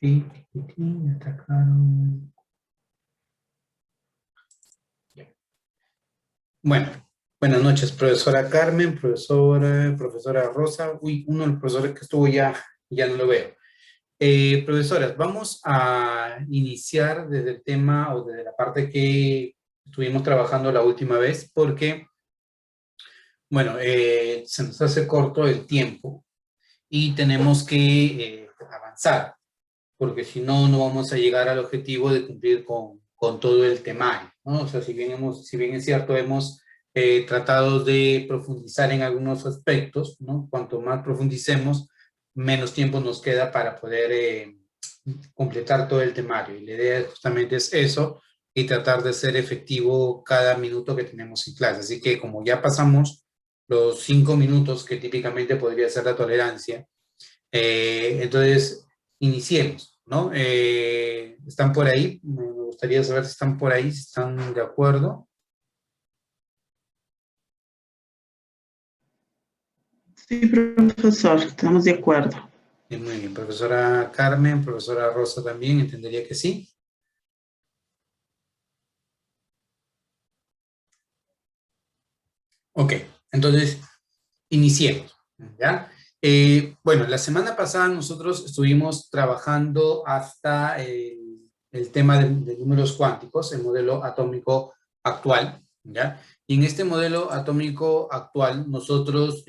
Sí, está claro. Bueno, buenas noches, profesora Carmen, profesora Rosa. Uy, uno de los profesores que estuvo ya no lo veo. Profesoras, vamos a iniciar desde el tema o desde la parte que estuvimos trabajando la última vez, porque, bueno, se nos hace corto el tiempo y tenemos que avanzar, porque si no, no vamos a llegar al objetivo de cumplir con todo el temario, ¿no? O sea, si bien es cierto, hemos tratado de profundizar en algunos aspectos, ¿no? Cuanto más profundicemos, menos tiempo nos queda para poder completar todo el temario. Y la idea justamente es eso, y tratar de ser efectivo cada minuto que tenemos en clase. Así que como ya pasamos los 5 minutos que típicamente podría ser la tolerancia, entonces iniciemos, ¿no? ¿Están por ahí? Me gustaría saber si están por ahí, si están de acuerdo. Sí, profesor, estamos de acuerdo. Muy bien, profesora Carmen, profesora Rosa también, entendería que sí. Ok, entonces iniciemos, ¿ya? Bueno, la semana pasada nosotros estuvimos trabajando hasta el tema de números cuánticos, el modelo atómico actual, ¿ya? Y en este modelo atómico actual nosotros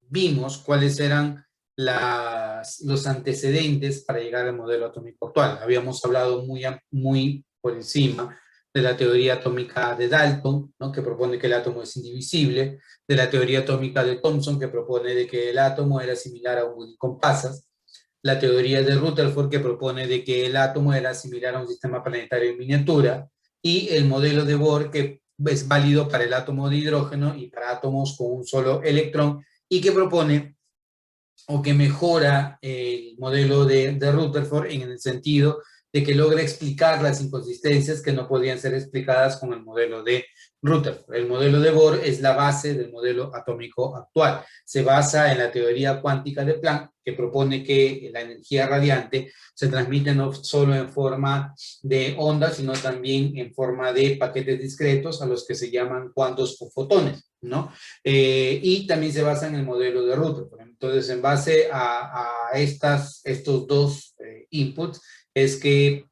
vimos cuáles eran los antecedentes para llegar al modelo atómico actual. Habíamos hablado muy por encima de la teoría atómica de Dalton, ¿no? Que propone que el átomo es indivisible, de la teoría atómica de Thomson, que propone de que el átomo era similar a un buggy con pasas, la teoría de Rutherford, que propone de que el átomo era similar a un sistema planetario en miniatura, y el modelo de Bohr, que es válido para el átomo de hidrógeno y para átomos con un solo electrón, y que propone o que mejora el modelo de Rutherford en el sentido de que logra explicar las inconsistencias que no podían ser explicadas con el modelo de Rutherford. El modelo de Bohr es la base del modelo atómico actual. Se basa en la teoría cuántica de Planck, que propone que la energía radiante se transmite no solo en forma de ondas, sino también en forma de paquetes discretos a los que se llaman cuantos o fotones, ¿no? Y también se basa en el modelo de Rutherford. Entonces, en base a estos dos inputs, es que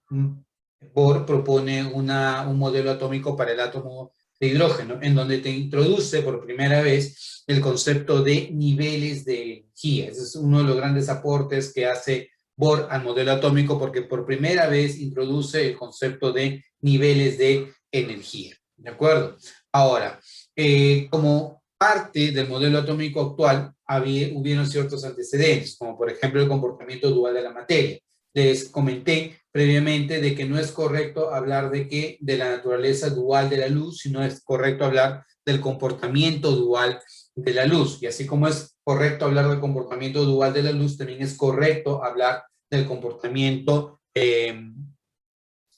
Bohr propone un modelo atómico para el átomo de hidrógeno, en donde te introduce por primera vez el concepto de niveles de energía. Ese es uno de los grandes aportes que hace Bohr al modelo atómico, porque por primera vez introduce el concepto de niveles de energía. ¿De acuerdo? Ahora, como parte del modelo atómico actual, hubieron ciertos antecedentes, como por ejemplo el comportamiento dual de la materia. Les comenté previamente de que no es correcto hablar de la naturaleza dual de la luz, sino es correcto hablar del comportamiento dual de la luz. Y así como es correcto hablar del comportamiento dual de la luz, también es correcto hablar del comportamiento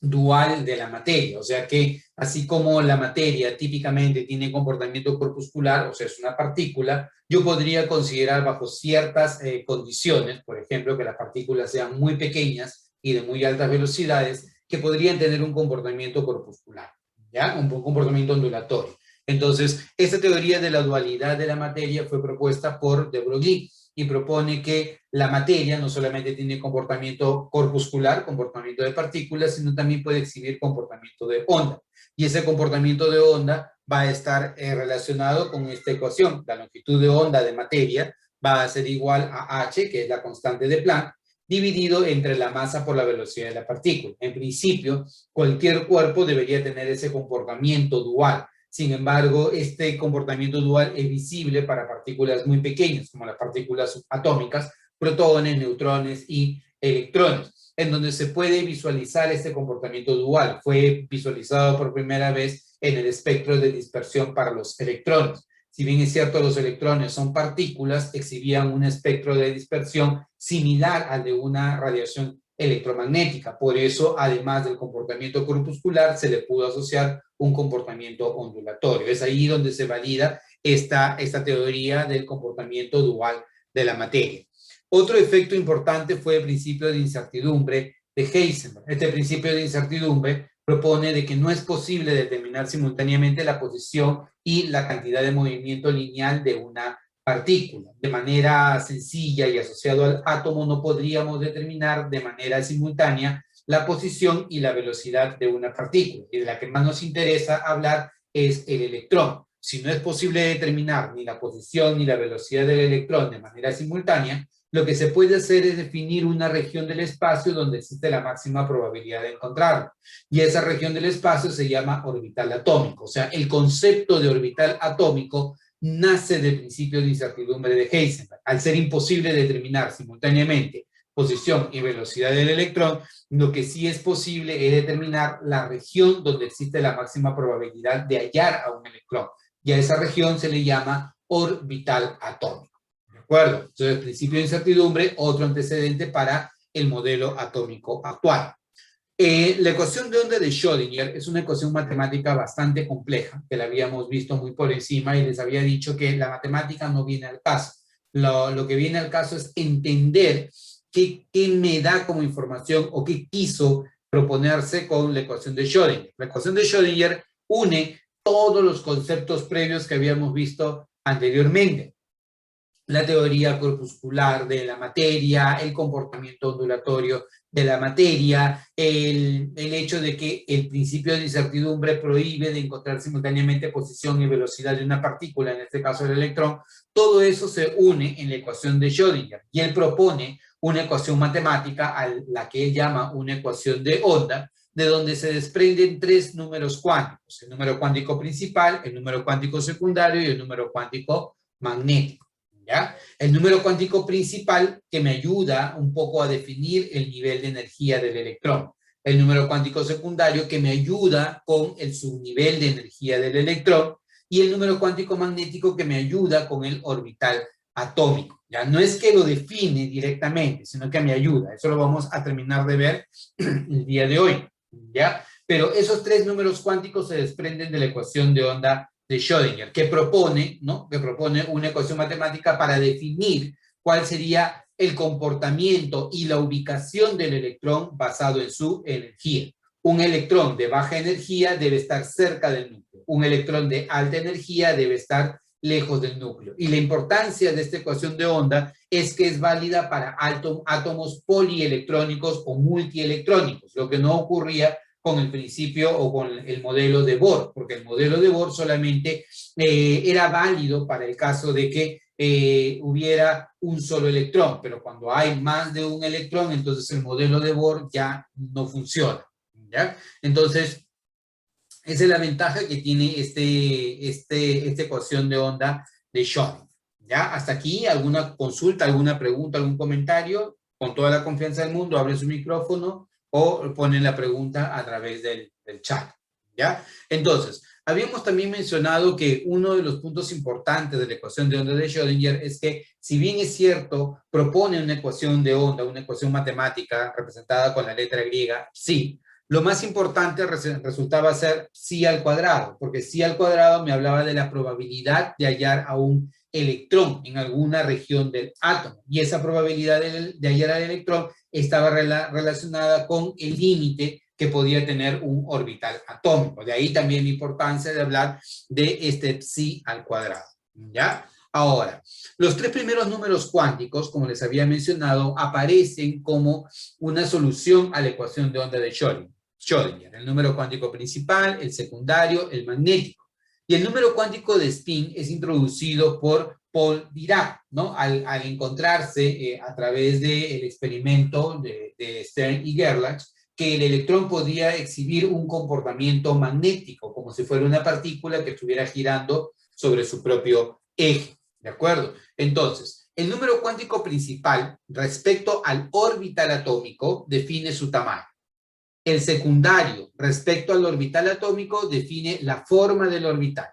dual de la materia, o sea que así como la materia típicamente tiene comportamiento corpuscular, o sea, es una partícula, yo podría considerar bajo ciertas condiciones, por ejemplo, que las partículas sean muy pequeñas y de muy altas velocidades, que podrían tener un comportamiento corpuscular, ¿ya? Un comportamiento ondulatorio. Entonces, esta teoría de la dualidad de la materia fue propuesta por de Broglie, y propone que la materia no solamente tiene comportamiento corpuscular, comportamiento de partículas, sino también puede exhibir comportamiento de onda. Y ese comportamiento de onda va a estar relacionado con esta ecuación. La longitud de onda de materia va a ser igual a h, que es la constante de Planck, dividido entre la masa por la velocidad de la partícula. En principio, cualquier cuerpo debería tener ese comportamiento dual. Sin embargo, este comportamiento dual es visible para partículas muy pequeñas, como las partículas subatómicas, protones, neutrones y electrones, en donde se puede visualizar este comportamiento dual. Fue visualizado por primera vez en el espectro de dispersión para los electrones. Si bien es cierto, los electrones son partículas, exhibían un espectro de dispersión similar al de una radiación electromagnética. Por eso, además del comportamiento corpuscular, se le pudo asociar un comportamiento ondulatorio. Es ahí donde se valida esta teoría del comportamiento dual de la materia. Otro efecto importante fue el principio de incertidumbre de Heisenberg. Este principio de incertidumbre propone de que no es posible determinar simultáneamente la posición y la cantidad de movimiento lineal de una partícula. De manera sencilla y asociado al átomo no podríamos determinar de manera simultánea la posición y la velocidad de una partícula. Y de la que más nos interesa hablar es el electrón. Si no es posible determinar ni la posición ni la velocidad del electrón de manera simultánea, lo que se puede hacer es definir una región del espacio donde existe la máxima probabilidad de encontrarlo. Y esa región del espacio se llama orbital atómico. O sea, el concepto de orbital atómico nace del principio de incertidumbre de Heisenberg. Al ser imposible determinar simultáneamente posición y velocidad del electrón, lo que sí es posible es determinar la región donde existe la máxima probabilidad de hallar a un electrón. Y a esa región se le llama orbital atómico. ¿De acuerdo? Entonces, el principio de incertidumbre, otro antecedente para el modelo atómico actual. La ecuación de onda de Schrödinger es una ecuación matemática bastante compleja, que la habíamos visto muy por encima y les había dicho que la matemática no viene al caso. Lo que viene al caso es entender qué me da como información o qué quiso proponerse con la ecuación de Schrödinger. La ecuación de Schrödinger une todos los conceptos previos que habíamos visto anteriormente. La teoría corpuscular de la materia, el comportamiento ondulatorio de la materia, el hecho de que el principio de incertidumbre prohíbe de encontrar simultáneamente posición y velocidad de una partícula, en este caso el electrón, todo eso se une en la ecuación de Schrödinger. Y él propone una ecuación matemática a la que él llama una ecuación de onda, de donde se desprenden tres números cuánticos: el número cuántico principal, el número cuántico secundario y el número cuántico magnético. ¿Ya? El número cuántico principal, que me ayuda un poco a definir el nivel de energía del electrón. El número cuántico secundario, que me ayuda con el subnivel de energía del electrón. Y el número cuántico magnético, que me ayuda con el orbital atómico. ¿Ya? No es que lo define directamente, sino que me ayuda. Eso lo vamos a terminar de ver el día de hoy. ¿Ya? Pero esos tres números cuánticos se desprenden de la ecuación de onda de Schrödinger, que propone, ¿no? Que propone una ecuación matemática para definir cuál sería el comportamiento y la ubicación del electrón basado en su energía. Un electrón de baja energía debe estar cerca del núcleo. Un electrón de alta energía debe estar lejos del núcleo. Y la importancia de esta ecuación de onda es que es válida para átomos polielectrónicos o multielectrónicos, lo que no ocurría con el principio o con el modelo de Bohr, porque el modelo de Bohr solamente era válido para el caso de que hubiera un solo electrón, pero cuando hay más de un electrón, entonces el modelo de Bohr ya no funciona, ¿ya? Entonces, esa es la ventaja que tiene esta ecuación de onda de Schrödinger, ¿ya? Hasta aquí, ¿alguna consulta, alguna pregunta, algún comentario? Con toda la confianza del mundo, abre su micrófono o ponen la pregunta a través del chat, ¿ya? Entonces, habíamos también mencionado que uno de los puntos importantes de la ecuación de onda de Schrödinger es que, si bien es cierto, propone una ecuación de onda, una ecuación matemática representada con la letra griega, sí, lo más importante resultaba ser psi al cuadrado, porque psi al cuadrado me hablaba de la probabilidad de hallar a un electrón en alguna región del átomo, y esa probabilidad de hallar al electrón estaba relacionada con el límite que podía tener un orbital atómico. De ahí también la importancia de hablar de este psi al cuadrado, ¿ya? Ahora, los tres primeros números cuánticos, como les había mencionado, aparecen como una solución a la ecuación de onda de Schrödinger. El número cuántico principal, el secundario, el magnético. Y el número cuántico de spin es introducido por Paul Dirac, ¿no? Al encontrarse a través del experimento de Stern y Gerlach, que el electrón podía exhibir un comportamiento magnético, como si fuera una partícula que estuviera girando sobre su propio eje, ¿de acuerdo? Entonces, el número cuántico principal respecto al orbital atómico define su tamaño. El secundario respecto al orbital atómico define la forma del orbital.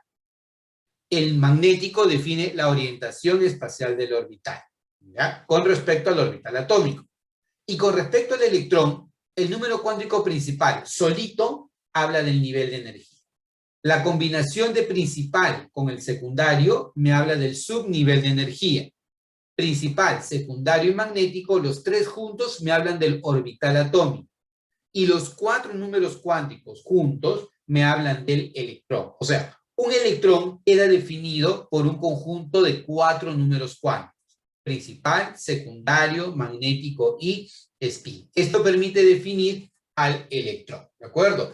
El magnético define la orientación espacial del orbital, ¿ya? Con respecto al orbital atómico. Y con respecto al electrón, el número cuántico principal solito habla del nivel de energía. La combinación de principal con el secundario me habla del subnivel de energía. principal, secundario y magnético, los tres juntos me hablan del orbital atómico. Y los cuatro números cuánticos juntos me hablan del electrón. O sea, un electrón queda definido por un conjunto de cuatro números cuánticos: principal, secundario, magnético y spin. Esto permite definir al electrón, ¿de acuerdo?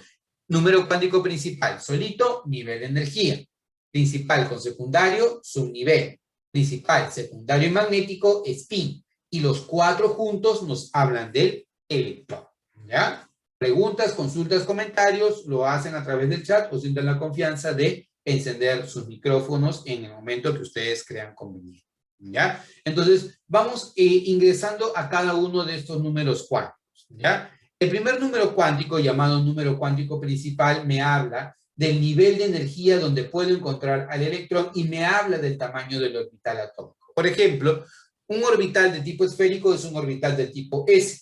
Número cuántico principal, solito, nivel de energía. Principal con secundario, subnivel. Principal, secundario y magnético, spin. Y los cuatro juntos nos hablan del electrón, ¿ya? Preguntas, consultas, comentarios, lo hacen a través del chat o sientan la confianza de encender sus micrófonos en el momento que ustedes crean conveniente, ¿ya? Entonces, vamos ingresando a cada uno de estos números cuánticos, ¿ya? El primer número cuántico, llamado número cuántico principal, me habla del nivel de energía donde puedo encontrar al electrón y me habla del tamaño del orbital atómico. Por ejemplo, un orbital de tipo esférico es un orbital de tipo S.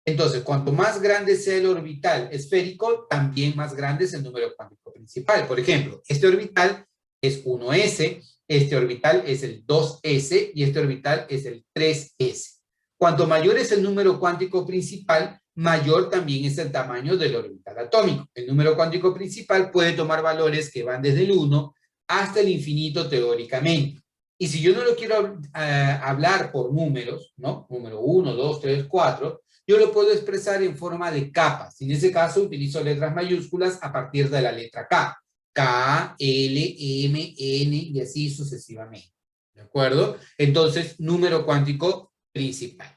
Entonces, cuanto más grande sea el orbital esférico, también más grande es el número cuántico principal. Por ejemplo, este orbital es 1s, este orbital es el 2s y este orbital es el 3s. Cuanto mayor es el número cuántico principal, mayor también es el tamaño del orbital atómico. El número cuántico principal puede tomar valores que van desde el 1 hasta el infinito teóricamente. Y si yo no lo quiero hablar por números, ¿no? Número 1, 2, 3, 4, yo lo puedo expresar en forma de capas. En ese caso utilizo letras mayúsculas a partir de la letra K. K, L, M, N y así sucesivamente. ¿De acuerdo? Entonces, número cuántico principal.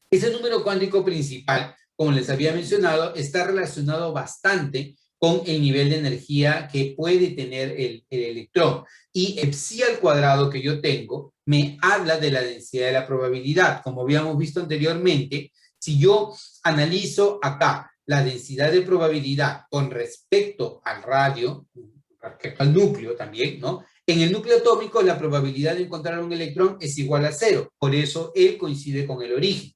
Ese número cuántico principal, como les había mencionado, está relacionado bastante con el nivel de energía que puede tener el electrón. Y psi al cuadrado que yo tengo me habla de la densidad de la probabilidad. Como habíamos visto anteriormente, si yo analizo acá la densidad de probabilidad con respecto al radio, respecto al núcleo también, ¿no? En el núcleo atómico la probabilidad de encontrar un electrón es igual a 0. Por eso él coincide con el origen.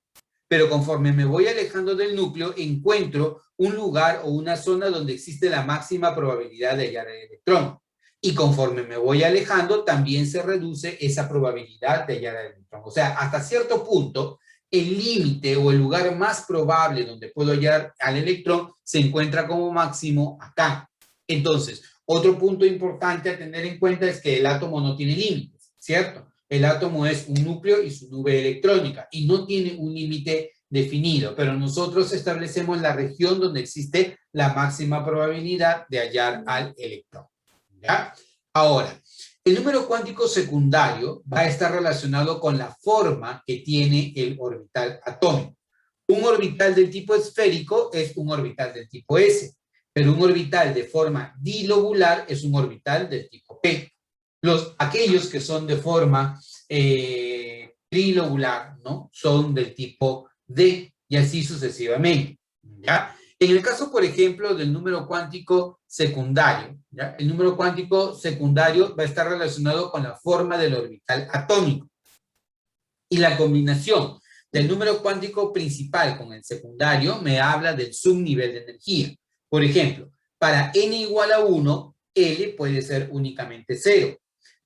Pero conforme me voy alejando del núcleo, encuentro un lugar o una zona donde existe la máxima probabilidad de hallar el electrón. Y conforme me voy alejando, también se reduce esa probabilidad de hallar el electrón. O sea, hasta cierto punto, el límite o el lugar más probable donde puedo hallar al electrón se encuentra como máximo acá. Entonces, otro punto importante a tener en cuenta es que el átomo no tiene límites, ¿cierto? El átomo es un núcleo y su nube electrónica y no tiene un límite definido, pero nosotros establecemos la región donde existe la máxima probabilidad de hallar al electrón, ¿ya? Ahora, el número cuántico secundario va a estar relacionado con la forma que tiene el orbital atómico. Un orbital del tipo esférico es un orbital del tipo S, pero un orbital de forma dilobular es un orbital del tipo P. Aquellos que son de forma trilobular, ¿no? Son del tipo D y así sucesivamente, ¿ya? En el caso, por ejemplo, del número cuántico secundario, ¿ya? El número cuántico secundario va a estar relacionado con la forma del orbital atómico. Y la combinación del número cuántico principal con el secundario me habla del subnivel de energía. Por ejemplo, para n igual a 1, L puede ser únicamente 0.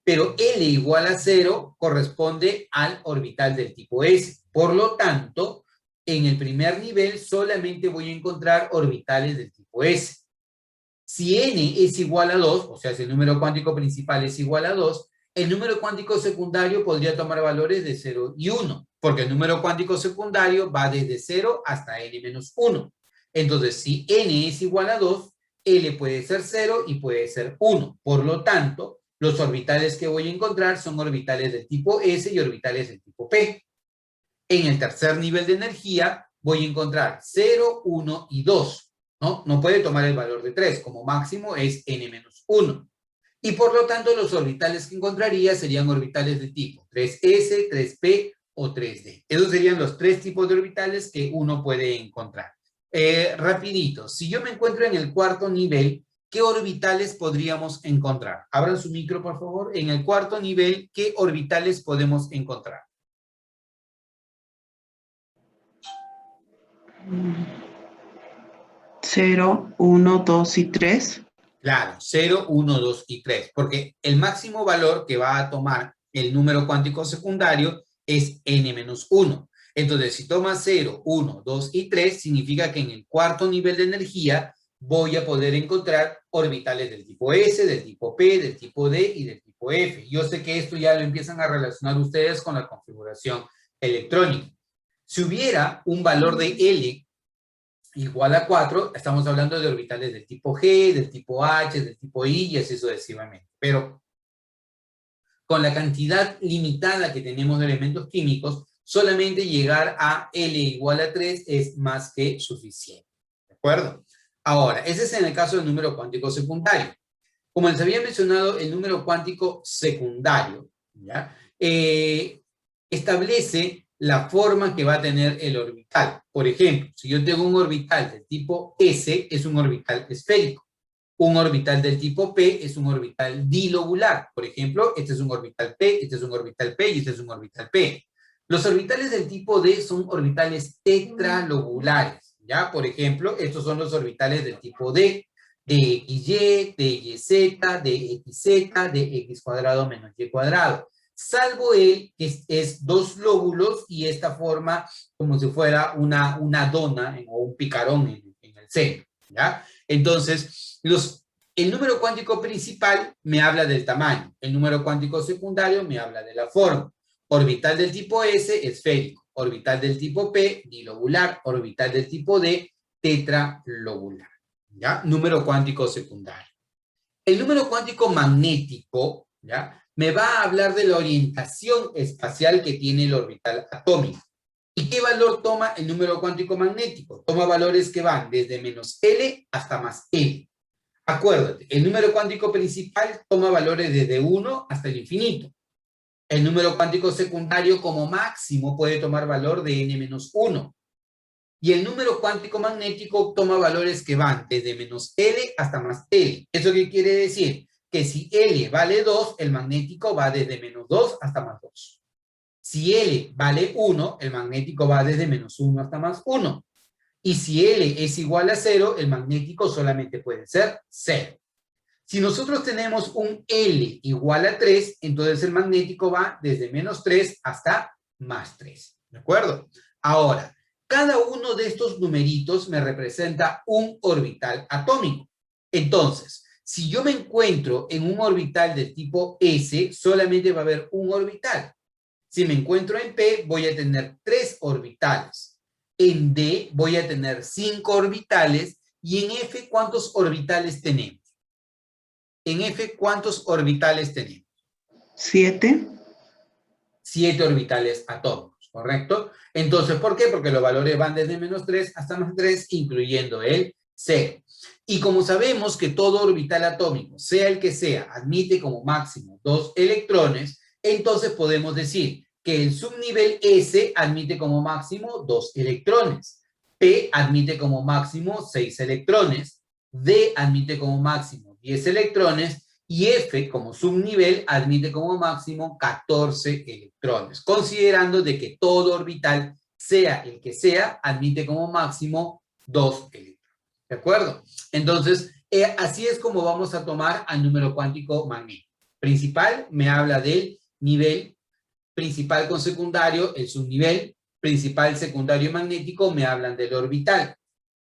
Pero L igual a 0 corresponde al orbital del tipo S. Por lo tanto, en el primer nivel solamente voy a encontrar orbitales del tipo S. Si n es igual a 2, o sea, si el número cuántico principal es igual a 2, el número cuántico secundario podría tomar valores de 0 y 1, porque el número cuántico secundario va desde 0 hasta n-1. Entonces, si n es igual a 2, L puede ser 0 y puede ser 1. Por lo tanto, los orbitales que voy a encontrar son orbitales del tipo S y orbitales del tipo P. En el tercer nivel de energía voy a encontrar 0, 1 y 2. No puede tomar el valor de 3. Como máximo es n-1. Y por lo tanto los orbitales que encontraría serían orbitales de tipo 3s, 3p o 3d. Esos serían los tres tipos de orbitales que uno puede encontrar. Rapidito, si yo me encuentro en el cuarto nivel, ¿qué orbitales podríamos encontrar? Abran su micro, por favor. En el cuarto nivel, ¿qué orbitales podemos encontrar? 0, 1, 2 y 3. Claro, 0, 1, 2 y 3, porque el máximo valor que va a tomar el número cuántico secundario es n-1. Entonces, si toma 0, 1, 2 y 3, significa que en el cuarto nivel de energía voy a poder encontrar orbitales del tipo S, del tipo P, del tipo D y del tipo F. Yo sé que esto ya lo empiezan a relacionar ustedes con la configuración electrónica. Si hubiera un valor de L igual a 4, estamos hablando de orbitales del tipo G, del tipo H, del tipo I y así sucesivamente. Pero con la cantidad limitada que tenemos de elementos químicos, solamente llegar a L igual a 3 es más que suficiente. ¿De acuerdo? Ahora, ese es en el caso del número cuántico secundario. Como les había mencionado, el número cuántico secundario, ¿ya? Establece la forma que va a tener el orbital. Por ejemplo, si yo tengo un orbital del tipo S, es un orbital esférico. Un orbital del tipo P es un orbital dilobular. Por ejemplo, este es un orbital P, este es un orbital P y este es un orbital P. Los orbitales del tipo D son orbitales tetralobulares, ¿ya? Por ejemplo, estos son los orbitales del tipo D, DXY, DYZ, DXZ, DX cuadrado menos Y cuadrado. Salvo el que es dos lóbulos y esta forma como si fuera una dona o un picarón en el centro, ¿ya? Entonces, el número cuántico principal me habla del tamaño, el número cuántico secundario me habla de la forma. Orbital del tipo S, esférico. Orbital del tipo P, dilobular. Orbital del tipo D, tetralobular. ¿Ya? Número cuántico secundario. El número cuántico magnético, ¿ya? Me va a hablar de la orientación espacial que tiene el orbital atómico. ¿Y qué valor toma el número cuántico magnético? Toma valores que van desde menos L hasta más L. Acuérdate, el número cuántico principal toma valores desde 1 hasta el infinito. El número cuántico secundario como máximo puede tomar valor de n-1. Y el número cuántico magnético toma valores que van desde menos L hasta más L. ¿Eso qué quiere decir? Que si L vale 2, el magnético va desde menos 2 hasta más 2. Si L vale 1, el magnético va desde menos 1 hasta más 1. Y si L es igual a 0, el magnético solamente puede ser 0. Si nosotros tenemos un L igual a 3, entonces el magnético va desde menos 3 hasta más 3. ¿De acuerdo? Ahora, cada uno de estos numeritos me representa un orbital atómico. Entonces, si yo me encuentro en un orbital del tipo S, solamente va a haber un orbital. Si me encuentro en P, voy a tener 3 orbitales. En D voy a tener 5 orbitales. Y en F, ¿cuántos orbitales tenemos? En F, ¿cuántos orbitales tenemos? 7. 7 orbitales atómicos, ¿correcto? Entonces, ¿por qué? Porque los valores van desde menos 3 hasta más 3, incluyendo el 0. Y como sabemos que todo orbital atómico, sea el que sea, admite como máximo 2 electrones, entonces podemos decir que el subnivel S admite como máximo 2 electrones. P admite como máximo 6 electrones. D admite como máximo 10 electrones. Y F, como subnivel, admite como máximo 14 electrones, considerando de que todo orbital, sea el que sea, admite como máximo 2 electrones. ¿De acuerdo? Entonces, así es como vamos a tomar al número cuántico magnético. Principal me habla del nivel, principal con secundario, el subnivel, principal, secundario y magnético me hablan del orbital.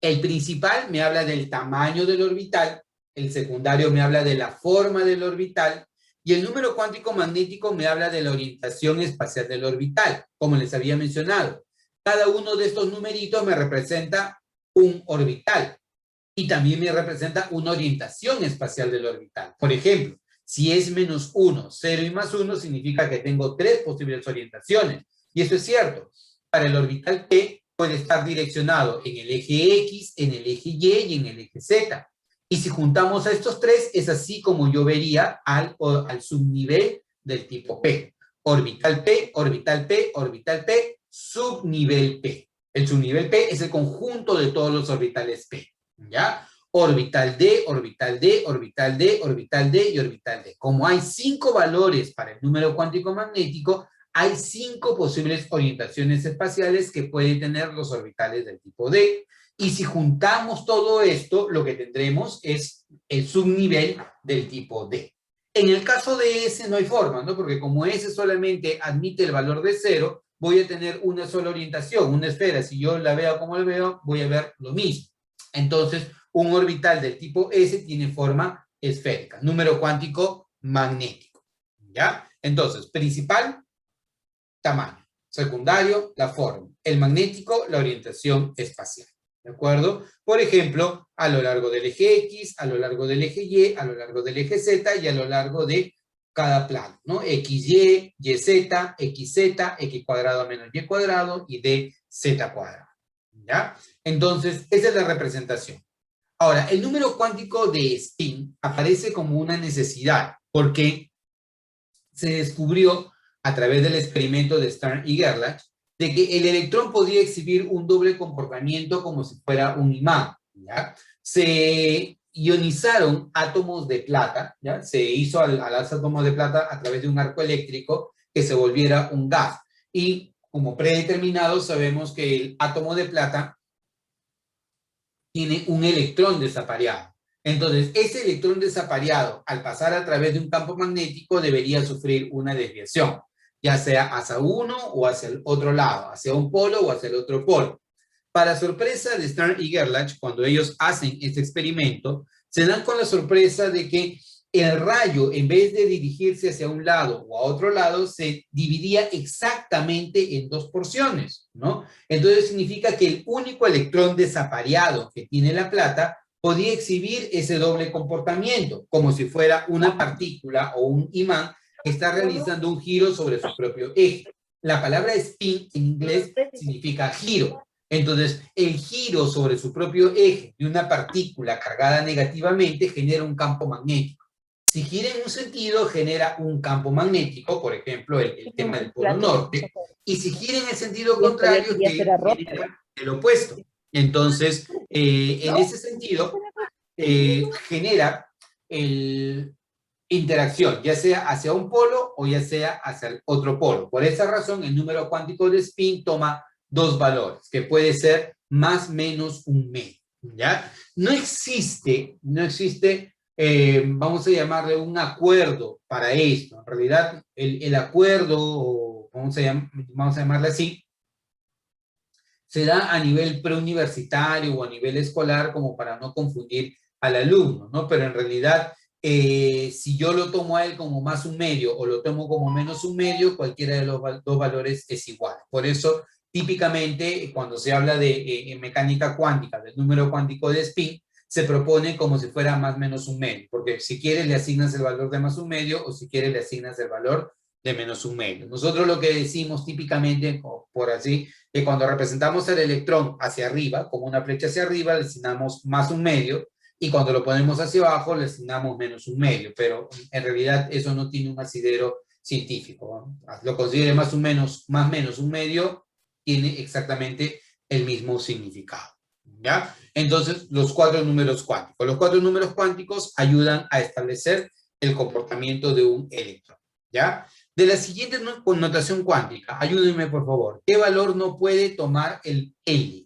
El principal me habla del tamaño del orbital, el secundario me habla de la forma del orbital, y el número cuántico magnético me habla de la orientación espacial del orbital, como les había mencionado. Cada uno de estos numeritos me representa un orbital, y también me representa una orientación espacial del orbital. Por ejemplo, si es menos 1, 0 y más 1, significa que tengo 3 posibles orientaciones. Y eso es cierto. Para el orbital P puede estar direccionado en el eje X, en el eje Y y en el eje Z. Y si juntamos a estos 3, es así como yo vería al subnivel del tipo P. Orbital P, orbital P, orbital P, subnivel P. El subnivel P es el conjunto de todos los orbitales P. ¿Ya? Orbital D, orbital D, orbital D, orbital D y orbital D. Como hay 5 valores para el número cuántico magnético, hay 5 posibles orientaciones espaciales que pueden tener los orbitales del tipo D. Y si juntamos todo esto, lo que tendremos es el subnivel del tipo D. En el caso de S no hay forma, ¿no? Porque como S solamente admite el valor de 0, voy a tener una sola orientación, una esfera. Si yo la veo como la veo, voy a ver lo mismo. Entonces, un orbital del tipo S tiene forma esférica. Número cuántico magnético. ¿Ya? Entonces, principal, tamaño. Secundario, la forma. El magnético, la orientación espacial. ¿De acuerdo? Por ejemplo, a lo largo del eje X, a lo largo del eje Y, a lo largo del eje Z y a lo largo de cada plano, ¿no? XY, YZ, XZ, X cuadrado menos Y cuadrado y DZ cuadrado. ¿Ya? Entonces, esa es la representación. Ahora, el número cuántico de spin aparece como una necesidad porque se descubrió a través del experimento de Stern y Gerlach de que el electrón podría exhibir un doble comportamiento como si fuera un imán, ¿ya? Se ionizaron átomos de plata, ¿ya? Se hizo al átomo de plata a través de un arco eléctrico que se volviera un gas. Y como predeterminado sabemos que el átomo de plata tiene un electrón desapareado. Entonces, ese electrón desapareado, al pasar a través de un campo magnético, debería sufrir una desviación, ya sea hacia uno o hacia el otro lado, hacia un polo o hacia el otro polo. Para sorpresa de Stern y Gerlach, cuando ellos hacen este experimento, se dan con la sorpresa de que el rayo, en vez de dirigirse hacia un lado o a otro lado, se dividía exactamente en dos porciones, ¿no? Entonces significa que el único electrón desapareado que tiene la plata podía exhibir ese doble comportamiento, como si fuera una partícula o un imán que está realizando un giro sobre su propio eje. La palabra spin en inglés significa giro. Entonces, el giro sobre su propio eje de una partícula cargada negativamente genera un campo magnético. Si gira en un sentido, genera un campo magnético, por ejemplo, el tema del polo norte, y si gira en el sentido contrario, genera el opuesto. Entonces, en ese sentido, genera interacción, ya sea hacia un polo o ya sea hacia el otro polo. Por esa razón, el número cuántico de spin toma dos valores, que puede ser más o menos un medio, ¿ya? No existe, vamos a llamarle un acuerdo para esto. En realidad, el acuerdo, o vamos a llamarle así, se da a nivel preuniversitario o a nivel escolar como para no confundir al alumno, ¿no? Pero en realidad, si yo lo tomo a él como más un medio o lo tomo como menos un medio, cualquiera de los dos valores es igual. Por eso, típicamente, cuando se habla de mecánica cuántica, del número cuántico de spin, se propone como si fuera más o menos un medio, porque si quieres le asignas el valor de más un medio o si quieres le asignas el valor de menos un medio. Nosotros lo que decimos típicamente, por así, que cuando representamos el electrón hacia arriba, como una flecha hacia arriba, le asignamos más un medio, y cuando lo ponemos hacia abajo, le asignamos menos un medio, pero en realidad eso no tiene un asidero científico, ¿no? Lo considere más o menos un medio, tiene exactamente el mismo significado, ¿ya? Entonces, los cuatro números cuánticos. Los cuatro números cuánticos ayudan a establecer el comportamiento de un electrón, ¿ya? De la siguiente connotación cuántica, ayúdenme por favor. ¿Qué valor no puede tomar el L?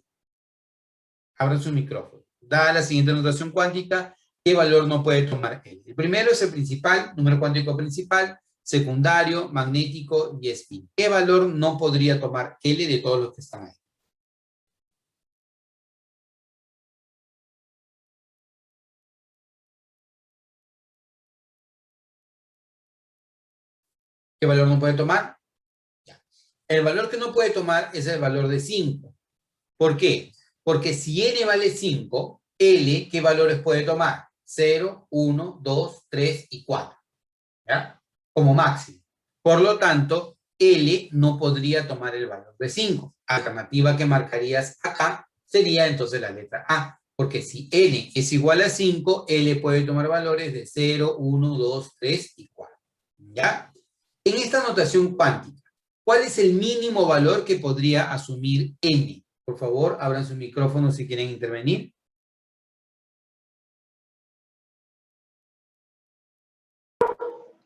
Abran su micrófono. Dada la siguiente notación cuántica, ¿qué valor no puede tomar L? El primero es el principal, número cuántico principal, secundario, magnético y spin. ¿Qué valor no podría tomar L de todos los que están ahí? ¿Qué valor no puede tomar? Ya. El valor que no puede tomar es el valor de 5. ¿Por qué? Porque si N vale 5, L, ¿qué valores puede tomar? 0, 1, 2, 3 y 4. ¿Ya? Como máximo. Por lo tanto, L no podría tomar el valor de 5. Alternativa que marcarías acá sería entonces la letra A. Porque si N es igual a 5, L puede tomar valores de 0, 1, 2, 3 y 4. ¿Ya? En esta notación cuántica, ¿cuál es el mínimo valor que podría asumir N? Por favor, abran su micrófono si quieren intervenir.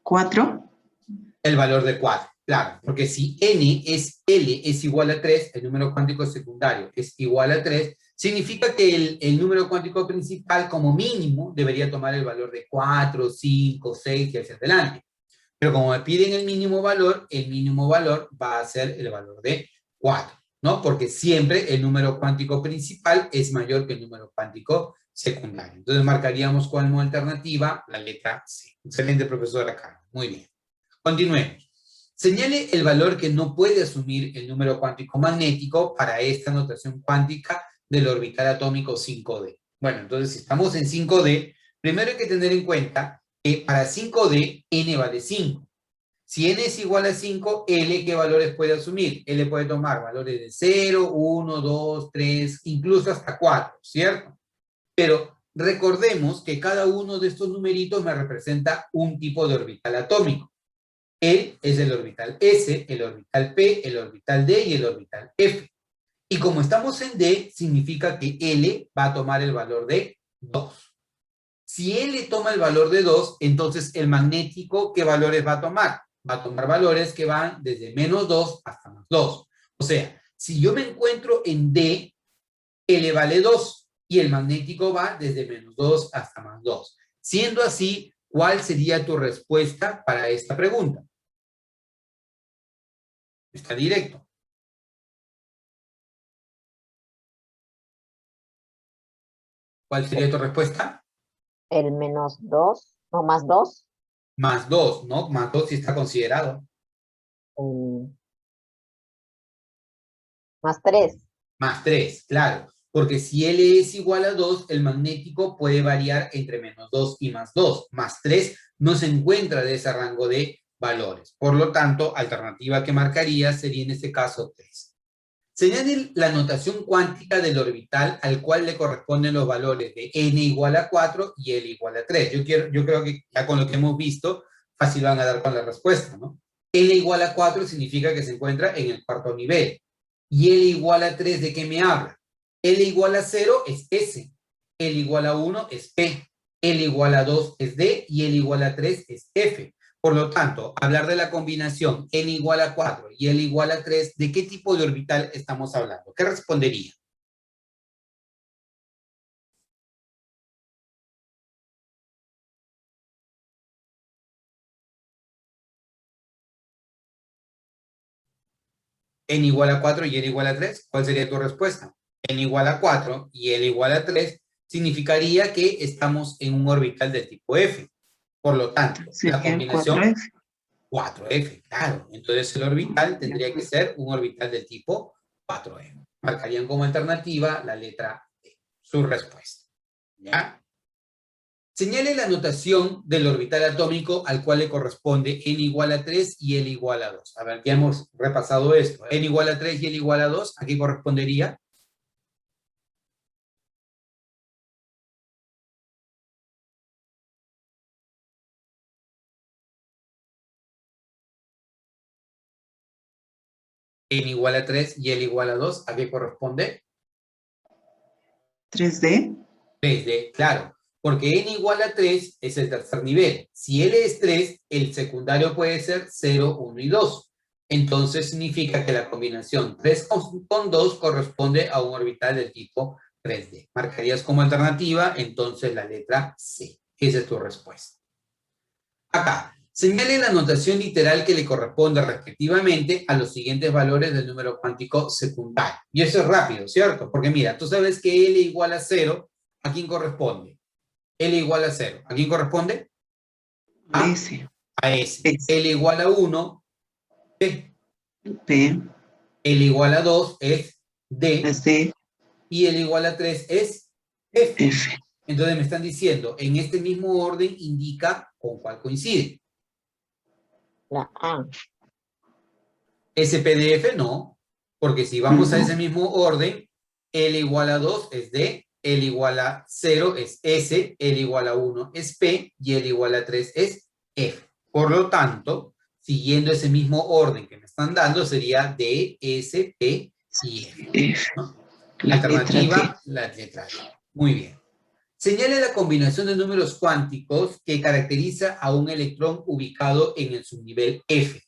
4. El valor de 4, claro, porque si L es igual a 3, el número cuántico secundario es igual a 3, Significa que el número cuántico principal como mínimo debería tomar el valor de 4, 5, 6 y hacia adelante. Pero como me piden el mínimo valor va a ser el valor de 4, ¿no? Porque siempre el número cuántico principal es mayor que el número cuántico secundario. Entonces marcaríamos como alternativa la letra C. Excelente, profesora Carmen. Muy bien. Continuemos. Señale el valor que no puede asumir el número cuántico magnético para esta notación cuántica del orbital atómico 5D. Bueno, entonces si estamos en 5D, primero hay que tener en cuenta que para 5D, n vale 5. Si n es igual a 5, L, ¿qué valores puede asumir? L puede tomar valores de 0, 1, 2, 3, incluso hasta 4, ¿cierto? Pero recordemos que cada uno de estos numeritos me representa un tipo de orbital atómico. E es el orbital S, el orbital P, el orbital D y el orbital F. Y como estamos en D, significa que L va a tomar el valor de 2. Si L toma el valor de 2, entonces el magnético, ¿qué valores va a tomar? Va a tomar valores que van desde menos 2 hasta más 2. O sea, si yo me encuentro en D, L vale 2 y el magnético va desde menos 2 hasta más 2. Siendo así, ¿cuál sería tu respuesta para esta pregunta? Está directo. ¿Cuál sería tu respuesta? El menos 2, no, más 2. Más 2, ¿no? Más 2 sí está considerado. Más 3. Más 3, claro. Porque si L es igual a 2, el magnético puede variar entre menos 2 y más 2. Más 3 no se encuentra de ese rango de valores. Por lo tanto, alternativa que marcaría sería en este caso 3. Señale la notación cuántica del orbital al cual le corresponden los valores de n igual a 4 y L igual a 3. Yo creo que ya con lo que hemos visto, fácil van a dar con la respuesta, ¿no? L igual a 4 significa que se encuentra en el cuarto nivel. Y L igual a 3, ¿de qué me habla? L igual a 0 es S. L igual a 1 es P. L igual a 2 es D. Y L igual a 3 es F. Por lo tanto, hablar de la combinación n igual a 4 y L igual a 3, ¿de qué tipo de orbital estamos hablando? ¿Qué respondería? N igual a 4 y L igual a 3, ¿cuál sería tu respuesta? N igual a 4 y L igual a 3 significaría que estamos en un orbital del tipo F. Por lo tanto, la combinación 4F, claro. Entonces el orbital tendría que ser un orbital del tipo 4F. Marcarían como alternativa la letra D, su respuesta. ¿Ya? Señale la notación del orbital atómico al cual le corresponde n igual a 3 y L igual a 2. A ver, ya hemos repasado esto. N igual a 3 y L igual a 2, ¿a qué correspondería? N igual a 3 y L igual a 2, ¿a qué corresponde? 3D. 3D, claro. Porque n igual a 3 es el tercer nivel. Si L es 3, el secundario puede ser 0, 1 y 2. Entonces significa que la combinación 3 con 2 corresponde a un orbital del tipo 3D. Marcarías como alternativa entonces la letra C. Esa es tu respuesta. Acá, señale la notación literal que le corresponde respectivamente a los siguientes valores del número cuántico secundario. Y eso es rápido, ¿cierto? Porque mira, tú sabes que L igual a 0, ¿a quién corresponde? L igual a 0, ¿a quién corresponde? A S. A S. S. L igual a 1, P. P. L igual a 2 es D. Es D. Y L igual a 3 es F. F. Entonces me están diciendo, en este mismo orden indica con cuál coincide. La A. SPDF no, porque si vamos a ese mismo orden, L igual a 2 es D, L igual a 0 es S, L igual a 1 es P y L igual a 3 es F. Por lo tanto, siguiendo ese mismo orden que me están dando, sería D, S, P y F. ¿No? La alternativa, la letra D. Muy bien. Señale la combinación de números cuánticos que caracteriza a un electrón ubicado en el subnivel F.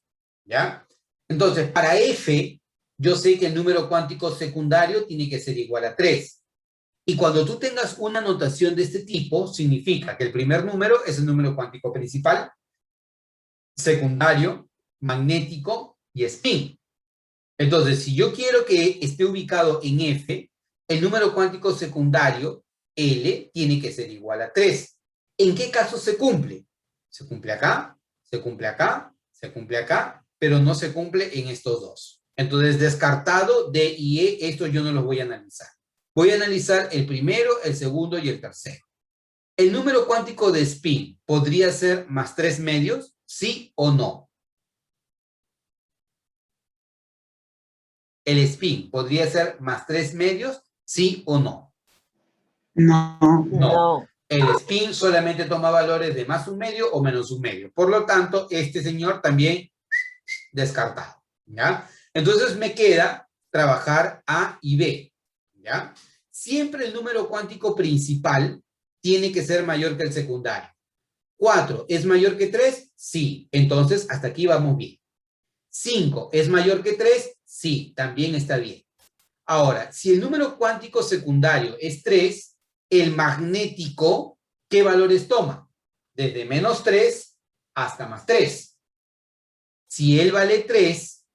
¿Ya? Entonces, para F, yo sé que el número cuántico secundario tiene que ser igual a 3. Y cuando tú tengas una notación de este tipo, significa que el primer número es el número cuántico principal, secundario, magnético y spin. Entonces, si yo quiero que esté ubicado en F, el número cuántico secundario, L, tiene que ser igual a 3. ¿En qué caso se cumple? Se cumple acá, se cumple acá, se cumple acá, pero no se cumple en estos dos. Entonces, descartado D y E, esto yo no los voy a analizar. Voy a analizar el primero, el segundo y el tercero. ¿El número cuántico de spin podría ser más 3 medios? ¿Sí o no? ¿El spin podría ser más 3 medios? ¿Sí o no? No. No. No. El spin solamente toma valores de más un medio o menos un medio. Por lo tanto, este señor también descartado. ¿Ya? Entonces me queda trabajar A y B. ¿Ya? Siempre el número cuántico principal tiene que ser mayor que el secundario. 4 es mayor que 3, sí. Entonces, hasta aquí vamos bien. 5 es mayor que 3, sí, también está bien. Ahora, si el número cuántico secundario es 3, el magnético, ¿qué valores toma? Desde menos 3 hasta más 3. Si él vale 3,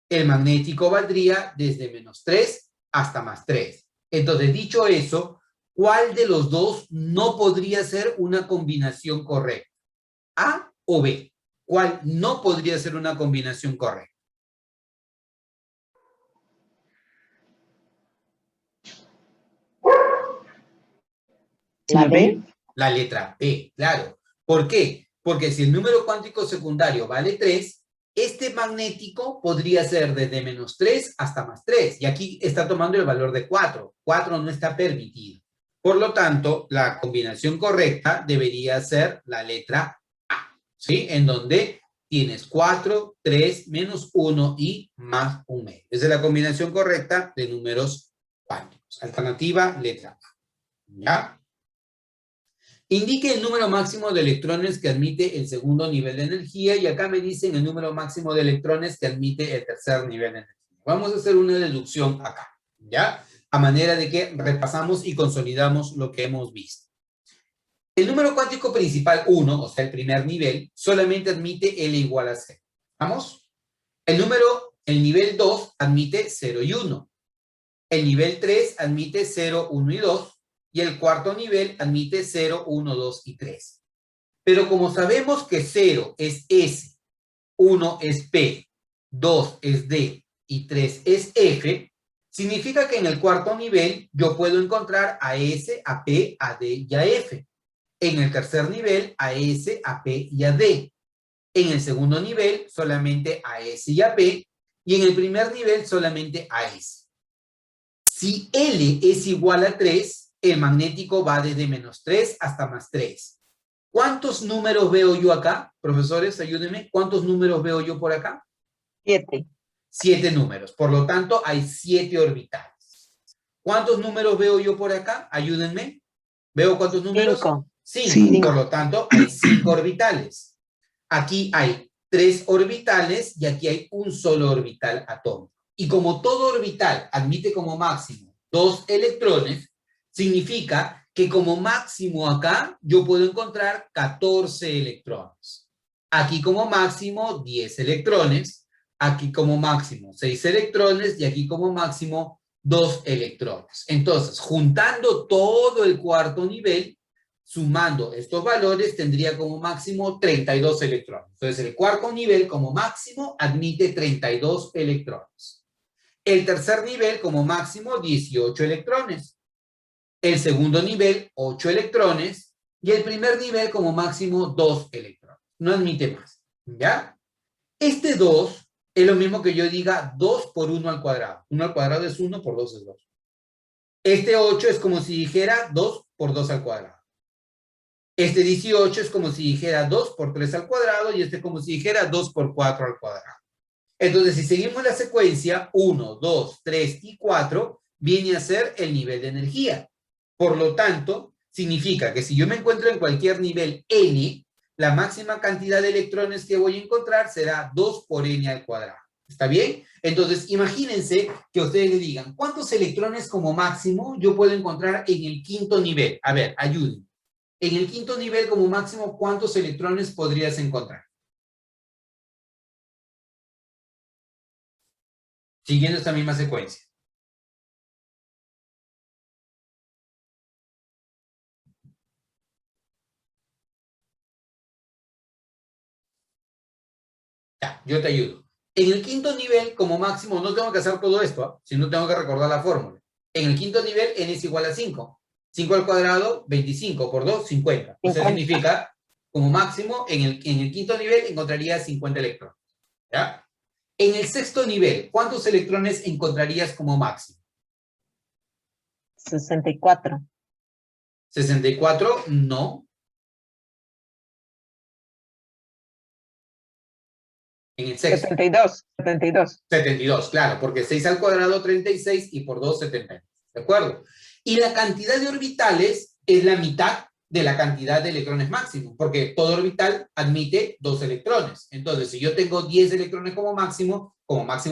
el magnético valdría desde menos 3 hasta más 3. Entonces, dicho eso, ¿cuál de los dos no podría ser una combinación correcta? ¿A o B? ¿Cuál no podría ser una combinación correcta? ¿La B? La letra B, claro. ¿Por qué? Porque si el número cuántico secundario vale 3, este magnético podría ser desde menos 3 hasta más 3. Y aquí está tomando el valor de 4. 4 no está permitido. Por lo tanto, la combinación correcta debería ser la letra A, ¿sí? En donde tienes 4, 3, menos 1 y más un medio. Esa es la combinación correcta de números cuánticos. Alternativa, letra A. ¿Ya? Indique el número máximo de electrones que admite el segundo nivel de energía y acá me dicen el número máximo de electrones que admite el tercer nivel de energía. Vamos a hacer una deducción acá, ¿ya? A manera de que repasamos y consolidamos lo que hemos visto. El número cuántico principal 1, o sea, el primer nivel, solamente admite L igual a 0. ¿Vamos? El nivel 2 admite 0 y 1. El nivel 3 admite 0, 1 y 2. Y el cuarto nivel admite 0, 1, 2 y 3. Pero como sabemos que 0 es S, 1 es P, 2 es D y 3 es F, significa que en el cuarto nivel yo puedo encontrar a S, a P, a D y a F. En el tercer nivel a S, a P y a D. En el segundo nivel solamente a S y a P. Y en el primer nivel solamente a S. Si L es igual a 3, el magnético va desde menos 3 hasta más 3. ¿Cuántos números veo yo acá? Profesores, ayúdenme. ¿Cuántos números veo yo por acá? 7. 7 números. Por lo tanto, hay 7 orbitales. ¿Cuántos números veo yo por acá? Ayúdenme. ¿Veo cuántos números? 5. 5. Por lo tanto, hay 5 orbitales. Aquí hay 3 orbitales y aquí hay un solo orbital atómico. Y como todo orbital admite como máximo 2 electrones, significa que como máximo acá yo puedo encontrar 14 electrones. Aquí como máximo 10 electrones, aquí como máximo 6 electrones y aquí como máximo 2 electrones. Entonces, juntando todo el cuarto nivel, sumando estos valores, tendría como máximo 32 electrones. Entonces, el cuarto nivel como máximo admite 32 electrones. El tercer nivel como máximo 18 electrones. El segundo nivel, 8 electrones, y el primer nivel como máximo 2 electrones. No admite más, ¿ya? Este 2 es lo mismo que yo diga 2 por 1 al cuadrado. 1 al cuadrado es 1, por 2 es 2. Este 8 es como si dijera 2 por 2 al cuadrado. Este 18 es como si dijera 2 por 3 al cuadrado, y este como si dijera 2 por 4 al cuadrado. Entonces, si seguimos la secuencia, 1, 2, 3 y 4, viene a ser el nivel de energía. Por lo tanto, significa que si yo me encuentro en cualquier nivel n, la máxima cantidad de electrones que voy a encontrar será 2 por n al cuadrado. ¿Está bien? Entonces, imagínense que ustedes le digan, ¿cuántos electrones como máximo yo puedo encontrar en el quinto nivel? A ver, ayuden. En el quinto nivel como máximo, ¿cuántos electrones podrías encontrar? Siguiendo esta misma secuencia. Ya, yo te ayudo. En el quinto nivel, como máximo, no tengo que hacer todo esto, sino tengo que recordar la fórmula. En el quinto nivel, n es igual a 5. 5 al cuadrado, 25. Por 2, 50. Eso 50. significa, como máximo, en el quinto nivel encontrarías 50 electrones. ¿Ya? En el sexto nivel, ¿cuántos electrones encontrarías como máximo? 64. 64, no. En el sexto. 72. 72. 72, claro, porque 6 al cuadrado, 36, y por 2, 72. ¿De acuerdo? Y la cantidad de orbitales es la mitad de la cantidad de electrones máximo, porque todo orbital admite 2 electrones. Entonces, si yo tengo 10 electrones como máximo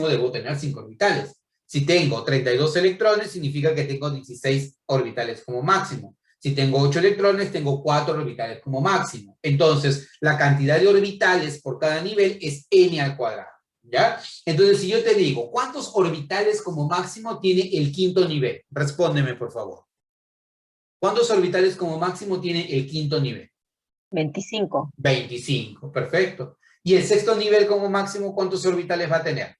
debo tener 5 orbitales. Si tengo 32 electrones, significa que tengo 16 orbitales como máximo. Si tengo 8 electrones, tengo 4 orbitales como máximo. Entonces, la cantidad de orbitales por cada nivel es n al cuadrado. ¿Ya? Entonces, si yo te digo, ¿cuántos orbitales como máximo tiene el quinto nivel? Respóndeme, por favor. ¿Cuántos orbitales como máximo tiene el quinto nivel? 25. 25, perfecto. ¿Y el sexto nivel como máximo cuántos orbitales va a tener?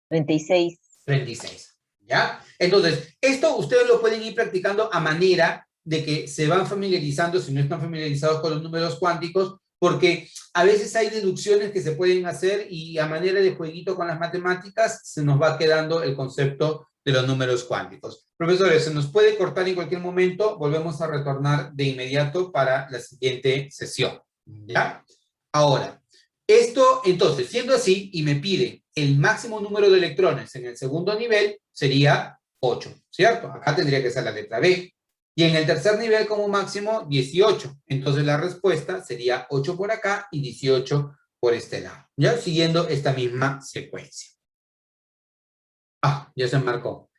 36. 36, ¿ya? Entonces, esto ustedes lo pueden ir practicando a manera de que se van familiarizando, si no están familiarizados con los números cuánticos, porque a veces hay deducciones que se pueden hacer y a manera de jueguito con las matemáticas se nos va quedando el concepto de los números cuánticos. Profesores, se nos puede cortar en cualquier momento, volvemos a retornar de inmediato para la siguiente sesión, ¿ya? Ahora, esto, entonces, siendo así, y me pide el máximo número de electrones en el segundo nivel, sería 8, ¿cierto? Acá tendría que ser la letra B. Y en el tercer nivel como máximo, 18. Entonces la respuesta sería 8 por acá y 18 por este lado. ¿Ya? Siguiendo esta misma secuencia. Ah, ya se marcó.